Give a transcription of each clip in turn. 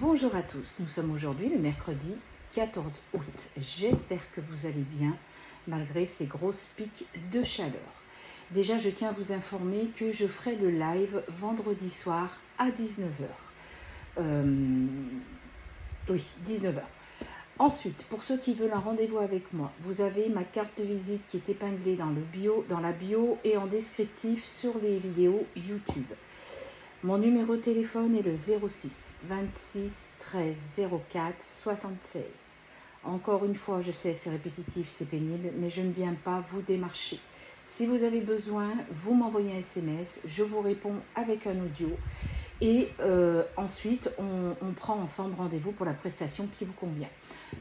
Bonjour à tous, nous sommes aujourd'hui le mercredi 14 août. J'espère que vous allez bien malgré ces grosses pics de chaleur. Déjà, je tiens à vous informer que je ferai le live vendredi soir à 19h. Oui, 19h. Ensuite, pour ceux qui veulent un rendez-vous avec moi, vous avez ma carte de visite qui est épinglée dans la bio et en descriptif sur les vidéos YouTube. Mon numéro de téléphone est le 06 26 13 04 76. Encore une fois, je sais, c'est répétitif, c'est pénible, mais je ne viens pas vous démarcher. Si vous avez besoin, vous m'envoyez un SMS, je vous réponds avec un audio et ensuite on prend ensemble rendez-vous pour la prestation qui vous convient.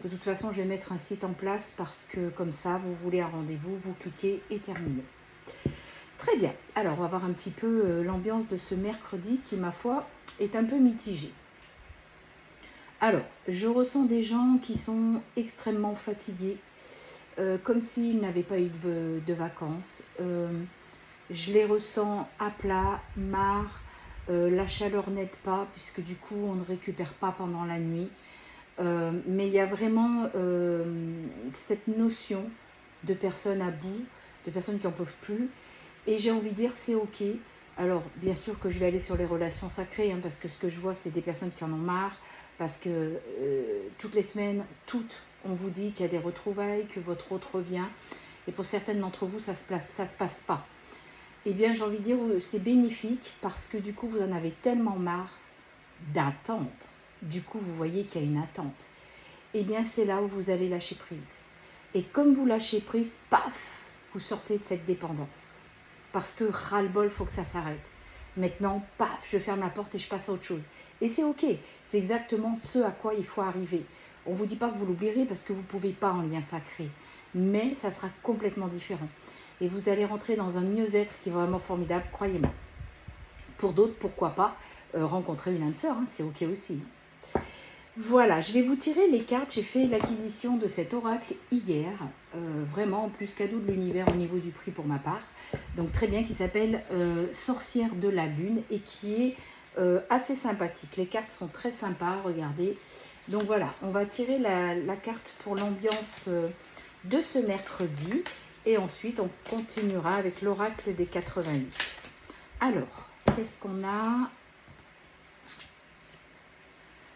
De toute façon, je vais mettre un site en place parce que comme ça, vous voulez un rendez-vous, vous cliquez et terminez. Très bien, alors on va voir un petit peu l'ambiance de ce mercredi qui, ma foi, est un peu mitigée. Alors, je ressens des gens qui sont extrêmement fatigués, comme s'ils n'avaient pas eu de vacances. Je les ressens à plat, marre, la chaleur n'aide pas puisque du coup on ne récupère pas pendant la nuit. Mais il y a vraiment cette notion de personnes à bout, de personnes qui n'en peuvent plus. Et j'ai envie de dire, c'est ok. Alors, bien sûr que je vais aller sur les relations sacrées, hein, parce que ce que je vois, c'est des personnes qui en ont marre, parce que toutes les semaines, on vous dit qu'il y a des retrouvailles, que votre hôte revient. Et pour certaines d'entre vous, ça se passe pas. Eh bien, j'ai envie de dire, c'est bénéfique, parce que du coup, vous en avez tellement marre d'attendre. Du coup, vous voyez qu'il y a une attente. Eh bien, c'est là où vous allez lâcher prise. Et comme vous lâchez prise, paf, vous sortez de cette dépendance. Parce que ras-le-bol, il faut que ça s'arrête. Maintenant, paf, je ferme la porte et je passe à autre chose. Et c'est ok, c'est exactement ce à quoi il faut arriver. On ne vous dit pas que vous l'oublierez parce que vous ne pouvez pas en lien sacré. Mais ça sera complètement différent. Et vous allez rentrer dans un mieux-être qui est vraiment formidable, croyez-moi. Pour d'autres, pourquoi pas rencontrer une âme sœur, hein, c'est ok aussi. Voilà, je vais vous tirer les cartes. J'ai fait l'acquisition de cet oracle hier. Vraiment, en plus cadeau de l'univers au niveau du prix pour ma part. Donc très bien, qui s'appelle Sorcière de la Lune et qui est assez sympathique. Les cartes sont très sympas, regardez. Donc voilà, on va tirer la carte pour l'ambiance de ce mercredi. Et ensuite, on continuera avec l'oracle des 88. Alors, qu'est-ce qu'on a ?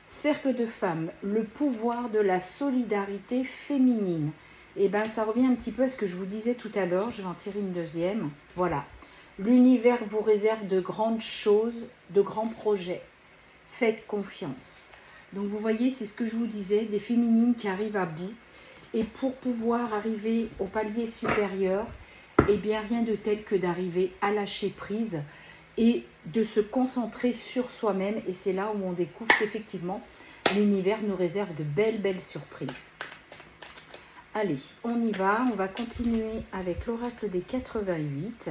Cercle de femmes, le pouvoir de la solidarité féminine. Et bien, ça revient un petit peu à ce que je vous disais tout à l'heure. Je vais en tirer une deuxième. Voilà. L'univers vous réserve de grandes choses, de grands projets. Faites confiance. Donc, vous voyez, c'est ce que je vous disais, des féminines qui arrivent à bout. Et pour pouvoir arriver au palier supérieur, eh bien, rien de tel que d'arriver à lâcher prise et de se concentrer sur soi-même. Et c'est là où on découvre qu'effectivement, l'univers nous réserve de belles surprises. Allez, on y va. On va continuer avec l'oracle des 88.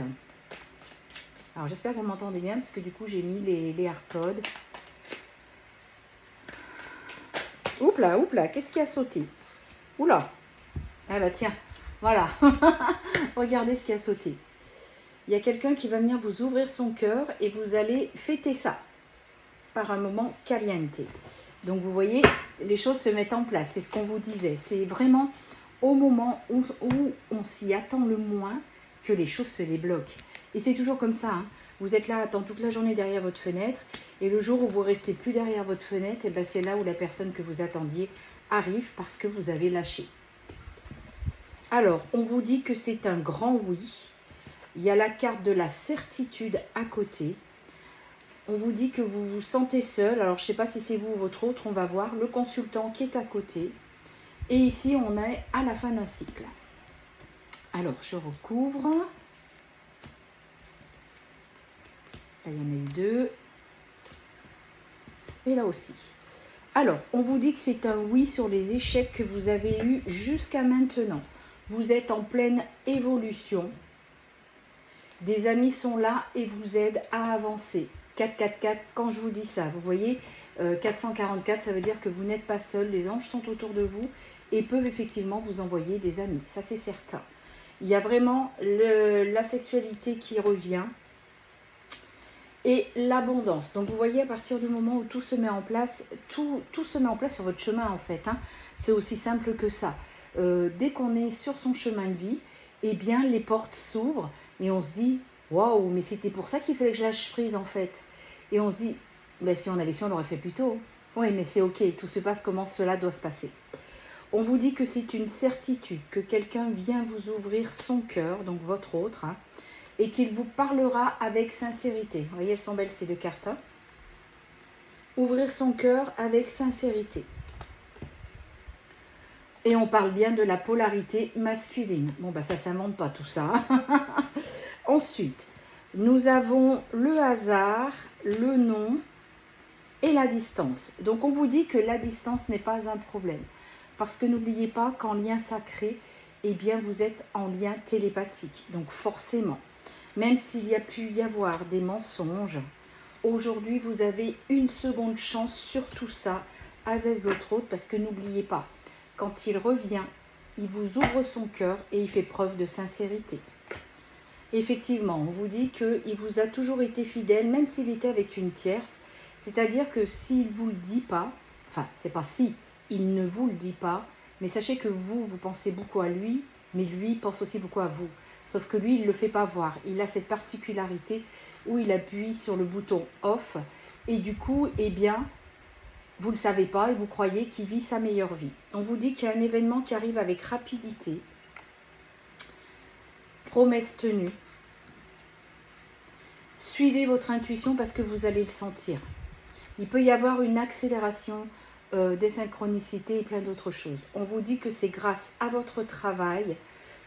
Alors, j'espère que vous m'entendez bien, parce que du coup, j'ai mis les AirPods. Oupla, qu'est-ce qui a sauté? Oula. Ah bah tiens, voilà. Regardez ce qui a sauté. Il y a quelqu'un qui va venir vous ouvrir son cœur et vous allez fêter ça par un moment caliente. Donc vous voyez, les choses se mettent en place. C'est ce qu'on vous disait. C'est vraiment au moment où on s'y attend le moins que les choses se débloquent. Et c'est toujours comme ça. Hein. Vous êtes là, attendre toute la journée derrière votre fenêtre. Et le jour où vous restez plus derrière votre fenêtre, et ben c'est là où la personne que vous attendiez arrive parce que vous avez lâché. Alors, on vous dit que c'est un grand oui. Il y a la carte de la certitude à côté. On vous dit que vous vous sentez seul. Alors, je ne sais pas si c'est vous ou votre autre. On va voir le consultant qui est à côté. Et ici, on est à la fin d'un cycle. Alors, je recouvre. Là, il y en a eu deux. Et là aussi. Alors, on vous dit que c'est un oui sur les échecs que vous avez eus jusqu'à maintenant. Vous êtes en pleine évolution. Des amis sont là et vous aident à avancer. 444, quand je vous dis ça, vous voyez, 444, ça veut dire que vous n'êtes pas seul. Les anges sont autour de vous et peuvent effectivement vous envoyer des amis. Ça, c'est certain. Il y a vraiment la sexualité qui revient. et l'abondance. Donc vous voyez, à partir du moment où tout se met en place, tout se met en place sur votre chemin en fait. Hein. C'est aussi simple que ça. Dès qu'on est sur son chemin de vie, eh bien les portes s'ouvrent et on se dit waouh, mais c'était pour ça qu'il fallait que je lâche prise en fait. Et on se dit, ben, si on avait su, on l'aurait fait plus tôt. Oui, mais c'est ok, tout se passe comment cela doit se passer. On vous dit que c'est une certitude, que quelqu'un vient vous ouvrir son cœur, donc votre autre, hein, et qu'il vous parlera avec sincérité. Vous voyez, elles sont belles ces deux cartes. Hein. Ouvrir son cœur avec sincérité. Et on parle bien de la polarité masculine. Bon, bah ça ne s'invente pas tout ça. Ensuite, nous avons le hasard, le nom et la distance. Donc, on vous dit que la distance n'est pas un problème. Parce que n'oubliez pas qu'en lien sacré, eh bien, vous êtes en lien télépathique. Donc, forcément, même s'il y a pu y avoir des mensonges, aujourd'hui, vous avez une seconde chance sur tout ça avec votre autre. Parce que n'oubliez pas, quand il revient, il vous ouvre son cœur et il fait preuve de sincérité. Effectivement, on vous dit qu'il vous a toujours été fidèle, même s'il était avec une tierce. C'est-à-dire que s'il ne vous le dit pas, enfin, c'est pas si, il ne vous le dit pas, mais sachez que vous pensez beaucoup à lui, mais lui pense aussi beaucoup à vous. Sauf que lui, il ne le fait pas voir. Il a cette particularité où il appuie sur le bouton off et du coup, eh bien, vous ne le savez pas et vous croyez qu'il vit sa meilleure vie. On vous dit qu'il y a un événement qui arrive avec rapidité. Promesse tenue. Suivez votre intuition parce que vous allez le sentir. Il peut y avoir une accélération des synchronicités et plein d'autres choses. On vous dit que c'est grâce à votre travail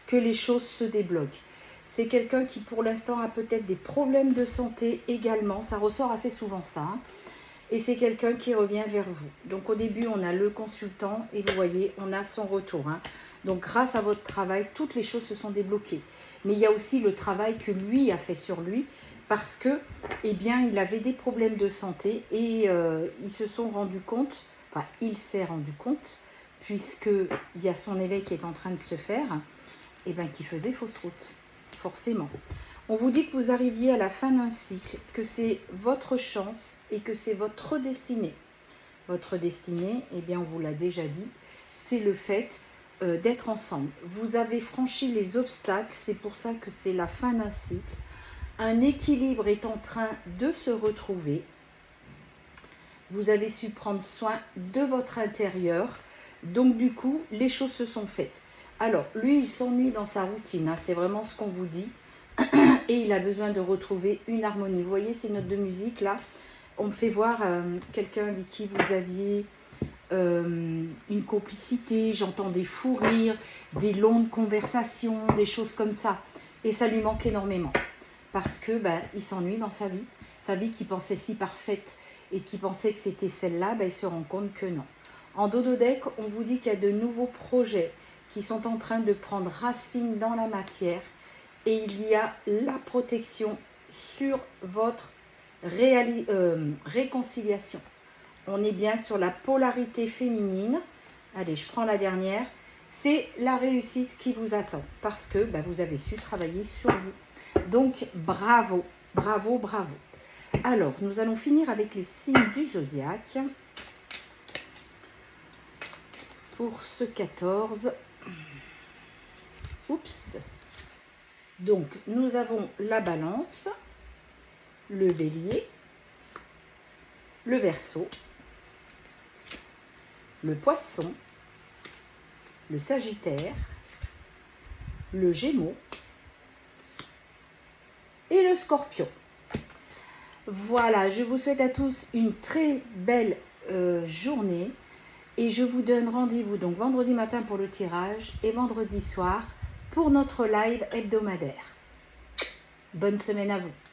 que les choses se débloquent. C'est quelqu'un qui pour l'instant a peut-être des problèmes de santé également. Ça ressort assez souvent ça. Hein. Et c'est quelqu'un qui revient vers vous. Donc au début, on a le consultant et vous voyez, on a son retour. Hein. Donc grâce à votre travail, toutes les choses se sont débloquées. Mais il y a aussi le travail que lui a fait sur lui parce que, eh bien, il avait des problèmes de santé et ils se sont rendus compte, enfin, il s'est rendu compte, puisqu'il y a son éveil qui est en train de se faire, eh bien, qu'il faisait fausse route, forcément. On vous dit que vous arriviez à la fin d'un cycle, que c'est votre chance et que c'est votre destinée. Votre destinée, eh bien, on vous l'a déjà dit, c'est le fait d'être ensemble. Vous avez franchi les obstacles, c'est pour ça que c'est la fin d'un cycle. Un équilibre est en train de se retrouver. Vous avez su prendre soin de votre intérieur. Donc, du coup, les choses se sont faites. Alors, lui, il s'ennuie dans sa routine. Hein, c'est vraiment ce qu'on vous dit. Et il a besoin de retrouver une harmonie. Vous voyez ces notes de musique là, on me fait voir quelqu'un avec qui vous aviez une complicité, j'entends des fous rires, des longues conversations, des choses comme ça. Et ça lui manque énormément. Parce que il s'ennuie dans sa vie qui pensait si parfaite et qui pensait que c'était celle-là, il se rend compte que non. En dodo-deck, on vous dit qu'il y a de nouveaux projets qui sont en train de prendre racine dans la matière. Et il y a la protection sur votre réconciliation. On est bien sur la polarité féminine. Allez, je prends la dernière. C'est la réussite qui vous attend parce que vous avez su travailler sur vous. Donc, bravo, bravo, bravo. Alors, nous allons finir avec les signes du zodiaque. Pour ce 14. Oups. Donc, nous avons la balance, le bélier, le verseau, le poisson, le sagittaire, le gémeaux et le scorpion. Voilà, je vous souhaite à tous une très belle journée et je vous donne rendez-vous donc vendredi matin pour le tirage et vendredi soir pour notre live hebdomadaire. Bonne semaine à vous.